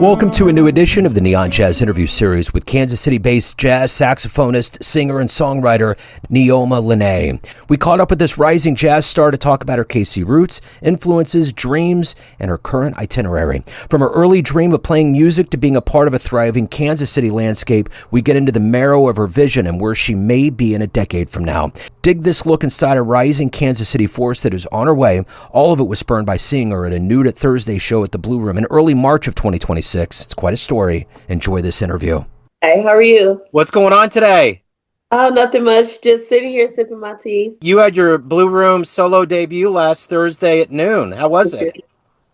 Welcome to a new edition of the Neon Jazz interview series with Kansas City-based jazz saxophonist, singer, and songwriter Nneoma Lanea. We caught up with this rising jazz star to talk about her KC roots, influences, dreams, and her current itinerary. From her early dream of playing music to being a part of a thriving Kansas City landscape, we get into the marrow of her vision and where she may be in a decade from now. Dig this look inside a rising Kansas City force that is on her way. All of it was spurned by seeing her at a Nude at Thursday show at the Blue Room in early March of 2026. It's quite a story. Enjoy this interview. Hey, how are you? What's going on today? Oh, nothing much. Just sitting here sipping my tea. You had your Blue Room solo debut last Thursday at noon. How was it?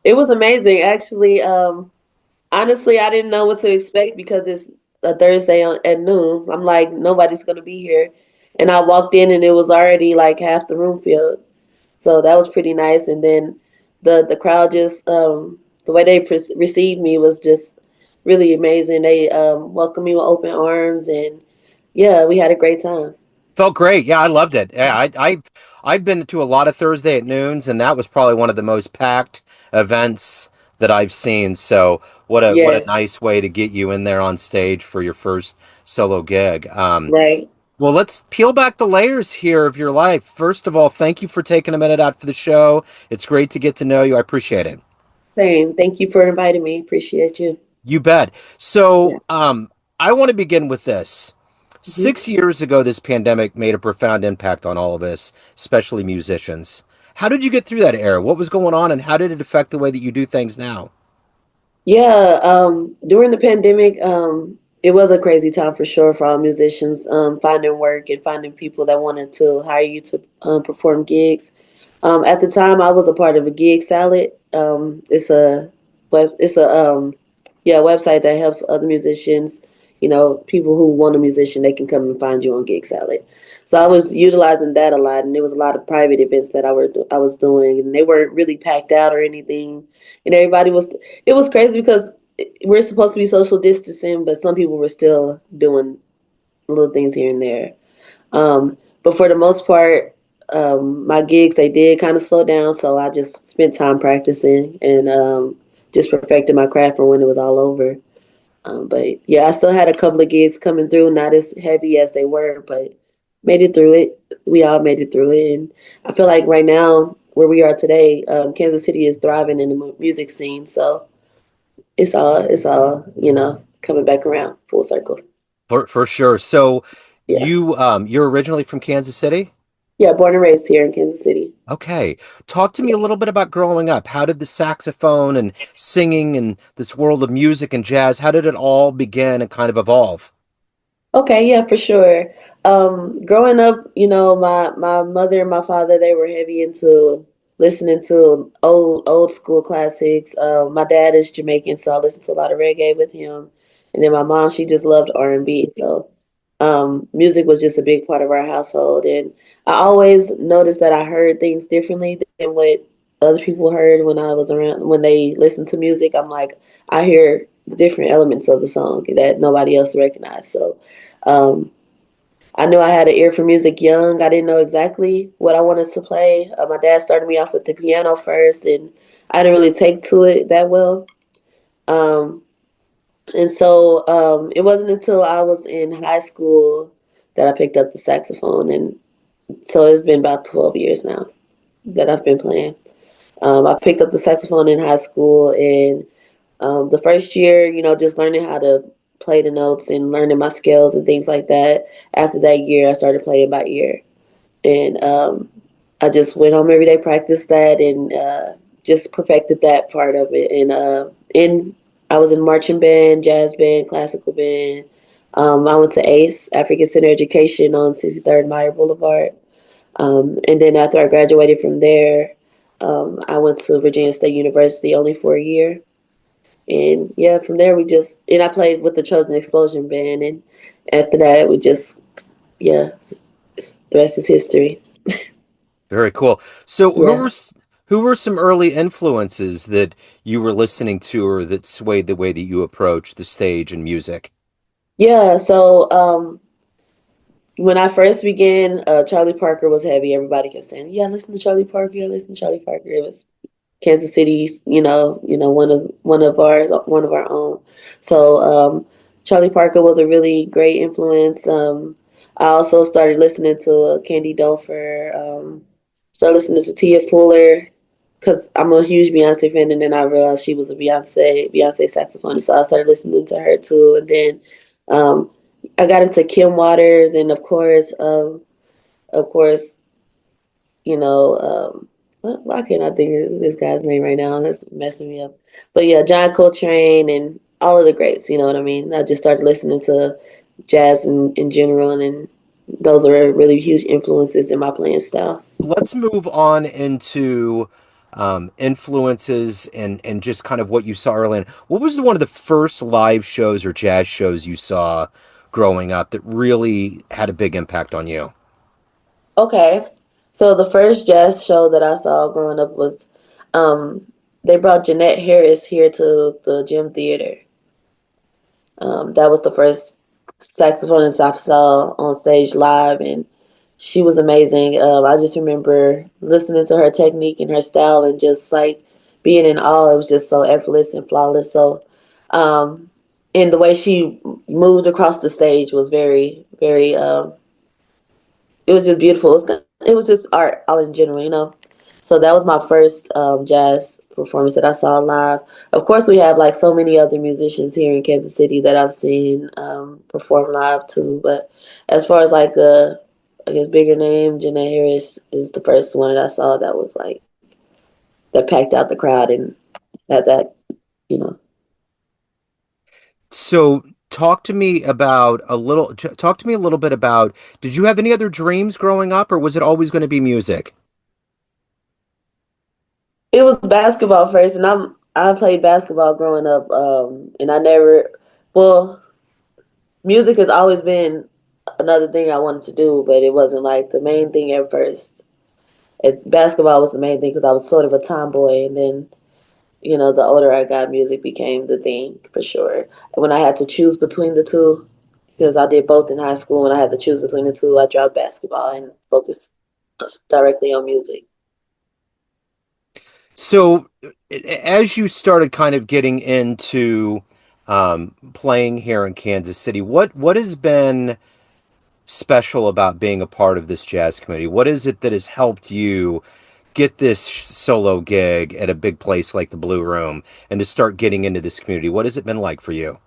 It was amazing, actually. Honestly, I didn't know what to expect because it's a Thursday at noon. I'm like, nobody's going to be here. And I walked in and it was already like half the room filled. So that was pretty nice. And then the crowd just, the way they received me was just really amazing. They welcomed me with open arms, and yeah, we had a great time. Felt great. Yeah, I loved it. Yeah, I've been to a lot of Thursday at noons, and that was probably one of the most packed events that I've seen. So what a nice way to get you in there on stage for your first solo gig. Right. Well, let's peel back the layers here of your life. First of all, thank you for taking a minute out for the show. It's great to get to know you. I appreciate it. Same. Thank you for inviting me. Appreciate you. You bet. So, I want to begin with this. 6 years ago, this pandemic made a profound impact on all of us, especially musicians. How did you get through that era? What was going on, and how did it affect the way that you do things now? Yeah, during the pandemic, it was a crazy time for sure for all musicians, finding work and finding people that wanted to hire you to perform gigs. At the time, I was a part of a gig salad. It's a website that helps other musicians. You know, people who want a musician, they can come and find you on Gig Salad. So I was utilizing that a lot, and there was a lot of private events that I was doing, and they weren't really packed out or anything. And everybody was. It was crazy because we're supposed to be social distancing, but some people were still doing little things here and there. But for the most part, my gigs, they did kind of slow down, so I just spent time practicing and just perfected my craft for when it was all over. But yeah, I still had a couple of gigs coming through, not as heavy as they were, but made it through it. We all made it through it. And I feel like right now, where we are today, Kansas City is thriving in the music scene. So it's all, coming back around full circle. For sure. So Yeah. you're originally from Kansas City? Yeah, born and raised here in Kansas City. Okay. Talk to me a little bit about growing up. How did the saxophone and singing and this world of music and jazz, how did it all begin and kind of evolve? Okay, yeah, for sure. Growing up, my mother and my father, they were heavy into listening to old school classics. My dad is Jamaican, so I listened to a lot of reggae with him. And then my mom, she just loved R&B. So music was just a big part of our household. And I always noticed that I heard things differently than what other people heard when I was around, when they listened to music. I'm like, I hear different elements of the song that nobody else recognized. So um, I knew I had an ear for music young. I didn't know exactly what I wanted to play. My dad started me off with the piano first, and I didn't really take to it that well. Um, and so it wasn't until I was in high school that I picked up the saxophone. And so it's been about 12 years now that I've been playing. I picked up the saxophone in high school, and the first year, just learning how to play the notes and learning my scales and things like that. After that year, I started playing by ear. And I just went home every day, practiced that, and just perfected that part of it. And I was in marching band, jazz band, classical band. I went to ACE, African Center Education on 63rd Meyer Boulevard. And then after I graduated from there, I went to Virginia State University only for a year. And yeah, from there and I played with the Trojan Explosion Band. And after that, yeah, the rest is history. Very cool. So Yeah. who were some early influences that you were listening to or that swayed the way that you approach the stage and music? Yeah. So when I first began, Charlie Parker was heavy. Everybody kept saying, "Yeah, listen to Charlie Parker. Yeah, listen to Charlie Parker." Kansas City, one of our own. So Charlie Parker was a really great influence. I also started listening to Candy Dulfer. Started listening to Tia Fuller because I'm a huge Beyonce fan, and then I realized she was a Beyonce saxophonist, so I started listening to her too. And then um, I got into Kim Waters, and of course, why can't I think of this guy's name right now? That's messing me up. But yeah, John Coltrane and all of the greats. You know what I mean? I just started listening to jazz in general, and then those are really huge influences in my playing style. Let's move on into influences and just kind of what you saw early on. What was one of the first live shows or jazz shows you saw growing up that really had a big impact on you? Okay, so the first jazz show that I saw growing up was um, they brought Jeanette Harris here to the Gym Theater. That was the first saxophonist I saw on stage live, and she was amazing. I just remember listening to her technique and her style, and just like being in awe. It was just so effortless and flawless. So, um, and the way she moved across the stage was very, very. It was just beautiful. It was just art all in general, you know. So that was my first jazz performance that I saw live. Of course, we have like so many other musicians here in Kansas City that I've seen perform live too. But as far as like I guess bigger name, Janae Harris is the first one that I saw that was like that packed out the crowd and had that, you know. So talk to me a little bit about, did you have any other dreams growing up or was it always going to be music? It was basketball first, and I played basketball growing up, and I never well music has always been another thing I wanted to do, but it wasn't like the main thing at first. Basketball was the main thing because I was sort of a tomboy, and then the older I got, music became the thing for sure. When I had to choose between the two, because I did both in high school, when I had to choose between the two, I dropped basketball and focused directly on music. So as you started kind of getting into playing here in Kansas City, what has been special about being a part of this jazz community? What is it that has helped you get this solo gig at a big place like the Blue Room and to start getting into this community? What has it been like for you?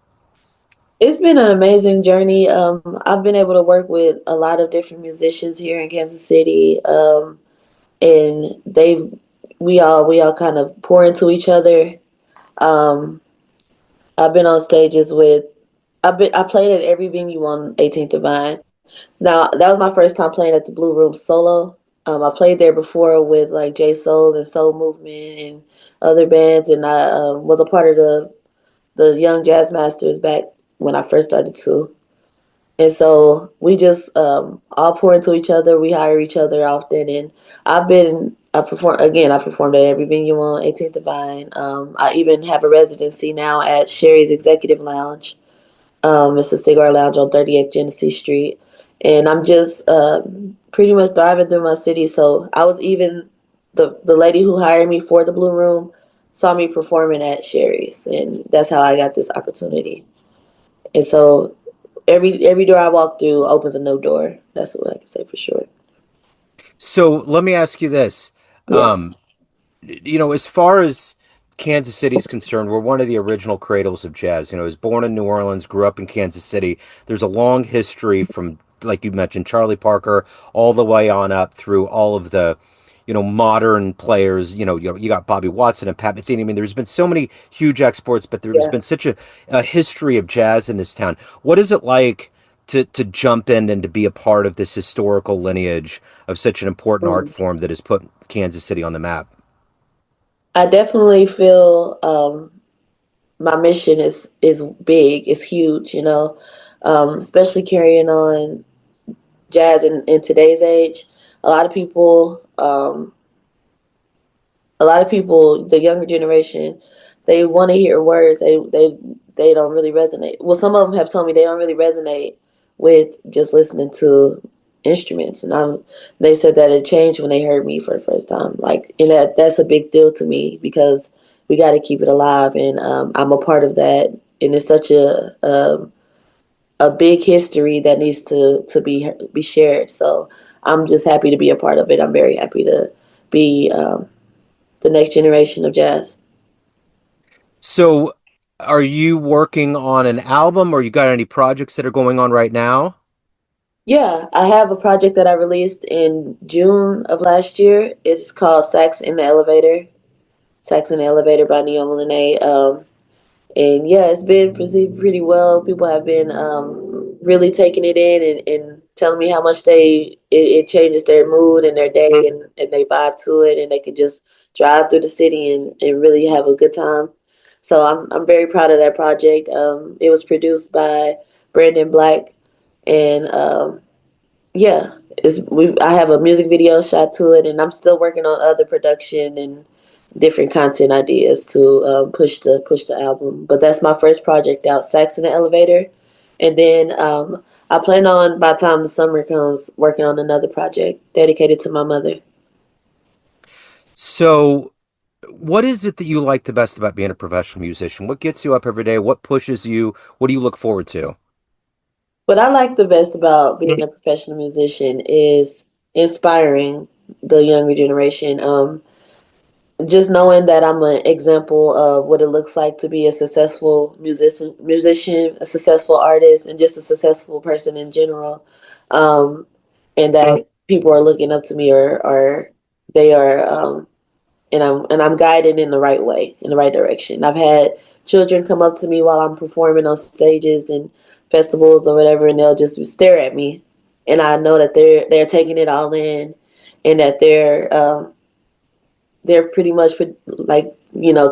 It's been an amazing journey. I've been able to work with a lot of different musicians here in Kansas City. And we all kind of pour into each other. Um, I've been on stages with I played at every venue on 18th Divine. Now that was my first time playing at the Blue Room solo. I played there before with like J Soul and Soul Movement and other bands, and I was a part of the Young Jazz Masters back when I first started too. And so we just all pour into each other. We hire each other often, and I performed at every venue on 18th Divine. I even have a residency now at Sherry's Executive Lounge. It's a cigar lounge on 38th Genesee Street, and I'm just pretty much driving through my city. So I was even the lady who hired me for the Blue Room saw me performing at Sherry's, and that's how I got this opportunity. And so every door I walk through opens a new door. That's what I can say for sure. So let me ask you this. Yes. As far as Kansas City is concerned, we're one of the original cradles of jazz. I was born in New Orleans, grew up in Kansas City. There's a long history from, like you mentioned, Charlie Parker, all the way on up through all of the, modern players. You got Bobby Watson and Pat Metheny. I mean, there's been so many huge exports, but there's Yeah. been such a history of jazz in this town. What is it like to jump in and to be a part of this historical lineage of such an important art Mm. form that has put Kansas City on the map? I definitely feel my mission is big. It's huge. Especially carrying on jazz in today's age. A lot of people, the younger generation, they want to hear words. They don't really resonate. Well, some of them have told me they don't really resonate with just listening to instruments, and they said that it changed when they heard me for the first time. Like, and that's a big deal to me because we got to keep it alive, and I'm a part of that, and it's such a big history that needs to be shared. So I'm just happy to be a part of it. I'm very happy to be the next generation of jazz. So, are you working on an album or you got any projects that are going on right now? Yeah, I have a project that I released in June of last year. It's called Sax in the Elevator. Sax in the Elevator by Nneoma Lanea. And yeah, it's been received pretty well. People have been really taking it in and telling me how much it changes their mood and their day, and they vibe to it, and they can just drive through the city and really have a good time. So I'm very proud of that project. It was produced by Brandon Black, and yeah, I have a music video shot to it, and I'm still working on other production and different content ideas to push the album. But that's my first project out, Sax in the Elevator, and then I plan on by the time the summer comes working on another project dedicated to my mother. So, what is it that you like the best about being a professional musician? What gets you up every day? What pushes you? What do you look forward to? What I like the best about being a professional musician is inspiring the younger generation. Just knowing that I'm an example of what it looks like to be a successful musician, a successful artist, and just a successful person in general, um, and that people are looking up to me, or they are, and I'm guided in the right way, in the right direction. I've had children come up to me while I'm performing on stages and festivals or whatever, and they'll just stare at me, and I know that they're taking it all in, and that they're pretty much like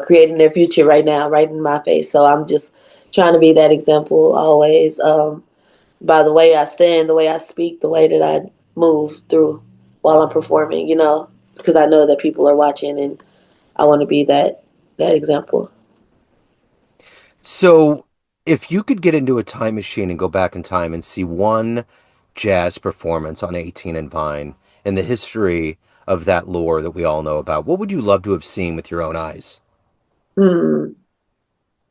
creating their future right now, right in my face. So I'm just trying to be that example always, by the way I stand, the way I speak, the way that I move through while I'm performing. Because I know that people are watching, and I want to be that example. So, if you could get into a time machine and go back in time and see one jazz performance on 18 and Vine in the history of that lore that we all know about, what would you love to have seen with your own eyes? Hmm,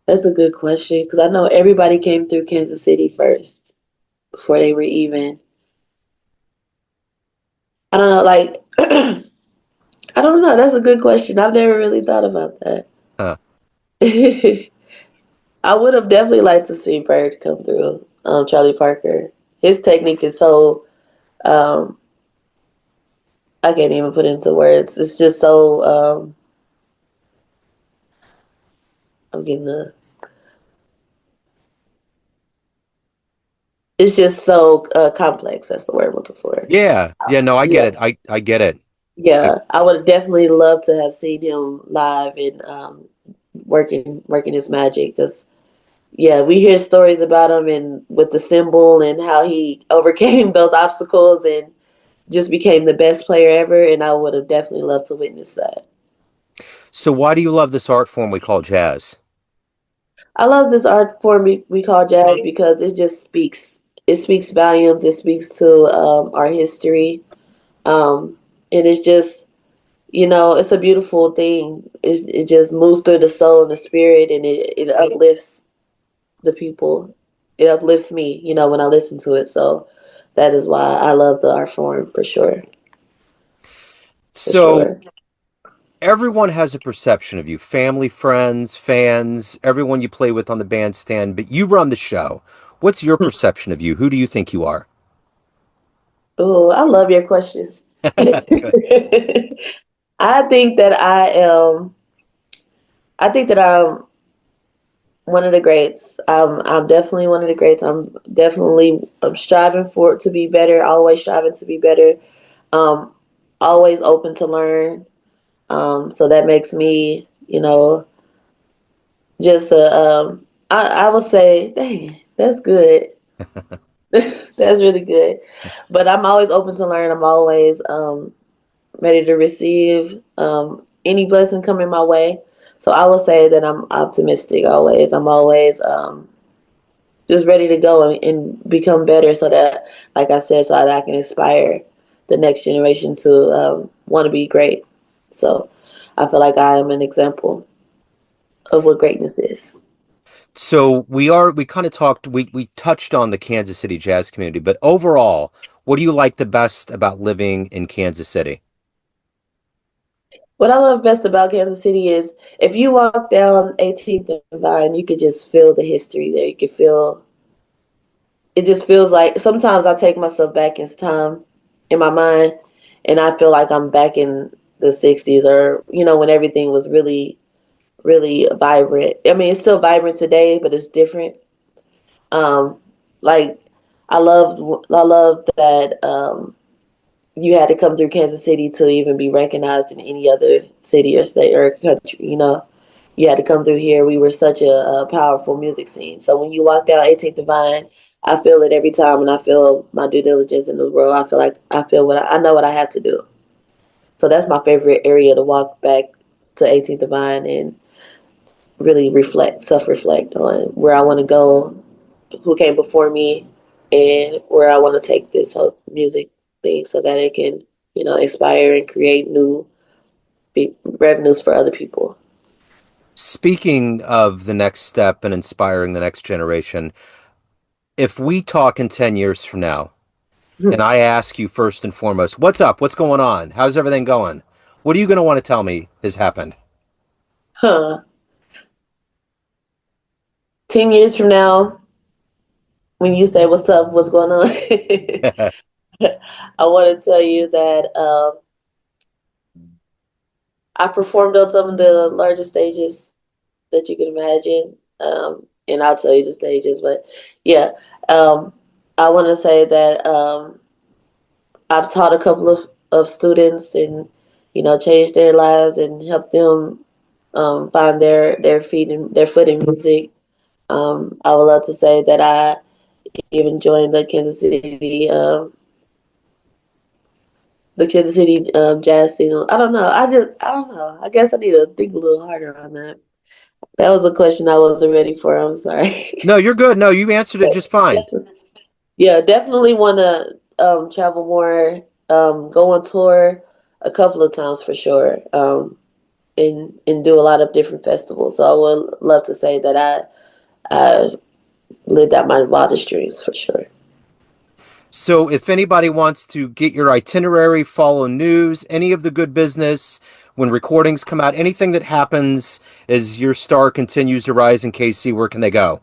that's a good question because I know everybody came through Kansas City first before they were even. I don't know, like I don't know. That's a good question. I've never really thought about that. Huh. I would have definitely liked to see Bird come through. Charlie Parker. His technique is so um, I can't even put it into words. It's just so I'm getting the. It's just so complex. That's the word I'm looking for. Yeah. Yeah, no, I get Yeah, it. I get it. I, yeah. I would definitely love to have seen him live and working his magic. Because yeah, we hear stories about him and with the symbol and how he overcame those obstacles and just became the best player ever, and I would have definitely loved to witness that. so why do you love this art form we call jazz? I love this art form we call jazz because it just speaks. It speaks volumes. It speaks to our history, um, and it's just it's a beautiful thing. It just moves through the soul and the spirit, and it uplifts the people. It uplifts me, when I listen to it. So that is why I love the art form for sure, for So sure. everyone has a perception of you, family, friends, fans, everyone you play with on the bandstand, but you run the show. What's your perception of you? Who do you think you are? Oh, I love your questions. Good. I think that I am. I think that I'm one of the greats. I'm definitely one of the greats. I'm striving for it to be better. Always striving to be better. Um, always open to learn. So that makes me, just a. I would say, dang, that's good. That's really good. But I'm always open to learn. I'm always ready to receive any blessing coming my way. So I will say that I'm optimistic always. I'm always just ready to go and become better, so that, like I said, so that I can inspire the next generation to want to be great. So I feel like I am an example of what greatness is. So we kind of talked, we touched on the Kansas City jazz community, but overall, what do you like the best about living in Kansas City? What I love best about Kansas City is if you walk down 18th and Vine, you could just feel the history there. You could feel it. Just feels like sometimes I take myself back in time in my mind, and I feel like I'm back in the 60s, or when everything was really, really vibrant. I mean, it's still vibrant today, but it's different. Um, like I love that you had to come through Kansas City to even be recognized in any other city or state or country. You had to come through here. We were such a powerful music scene. So when you walk down 18th Divine, I feel it every time, and I feel my due diligence in the world. I feel like I feel I know what I have to do. So that's my favorite area to walk back to 18th Divine and really self-reflect on where I want to go, who came before me, and where I want to take this whole music thing so that it can, inspire and create new revenues for other people. Speaking of the next step and inspiring the next generation, if we talk in 10 years from now, and I ask you first and foremost, what's up? What's going on? How's everything going? What are you going to want to tell me has happened? Huh. 10 years from now, when you say, what's up, what's going on? I want to tell you that I performed on some of the largest stages that you can imagine. And I'll tell you the stages, but yeah, I want to say that I've taught a couple of students and, changed their lives and helped them find their foot in music. I would love to say that I even joined the Kansas City jazz scene. I don't know. I don't know. I guess I need to think a little harder on that. That was a question I wasn't ready for. I'm sorry. No, you're good. No, you answered it just fine. Yeah, definitely want to travel more, go on tour a couple of times for sure, and do a lot of different festivals. So I would love to say that I lived out my wildest dreams for sure. So if anybody wants to get your itinerary, follow news, any of the good business, when recordings come out, anything that happens as your star continues to rise in KC, where can they go?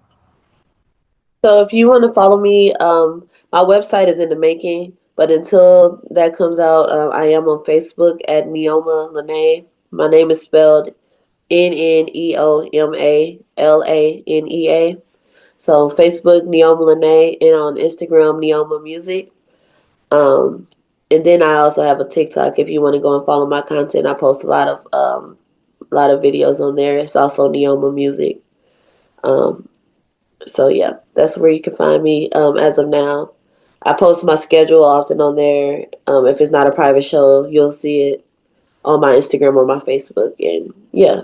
So if you want to follow me, my website is in the making, but until that comes out, I am on Facebook at Nneoma Lanea. My name is spelled Nneoma Lanea. So Facebook Nneoma Lanea, and on Instagram Nneoma Music. Um, and then I also have a TikTok. If you want to go and follow my content, I post a lot of videos on there. It's also Nneoma Music. Um, so yeah, that's where you can find me as of now. I post my schedule often on there. If it's not a private show, you'll see it on my Instagram or my Facebook. And yeah.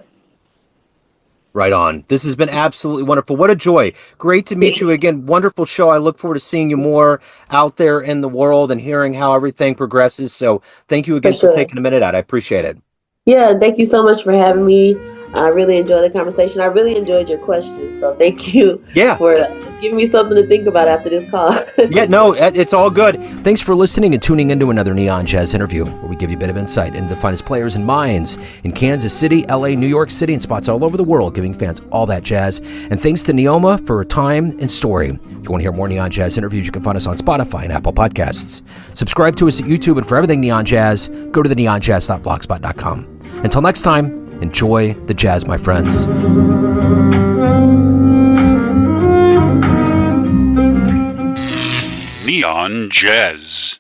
Right on. This has been absolutely wonderful. What a joy. Great to meet you again. Wonderful show. I look forward to seeing you more out there in the world and hearing how everything progresses. So thank you For again for sure. taking a minute out. I appreciate it. Yeah, thank you so much for having me. I really enjoyed the conversation. I really enjoyed your questions. So thank you Yeah. for giving me something to think about after this call. Yeah, no, it's all good. Thanks for listening and tuning into another Neon Jazz interview, where we give you a bit of insight into the finest players and minds in Kansas City, LA, New York City, and spots all over the world, giving fans all that jazz. And thanks to Nneoma for her time and story. If you want to hear more Neon Jazz interviews, you can find us on Spotify and Apple Podcasts. Subscribe to us at YouTube, and for everything Neon Jazz, go to theneonjazz.blogspot.com. Until next time, enjoy the jazz, my friends. Neon Jazz.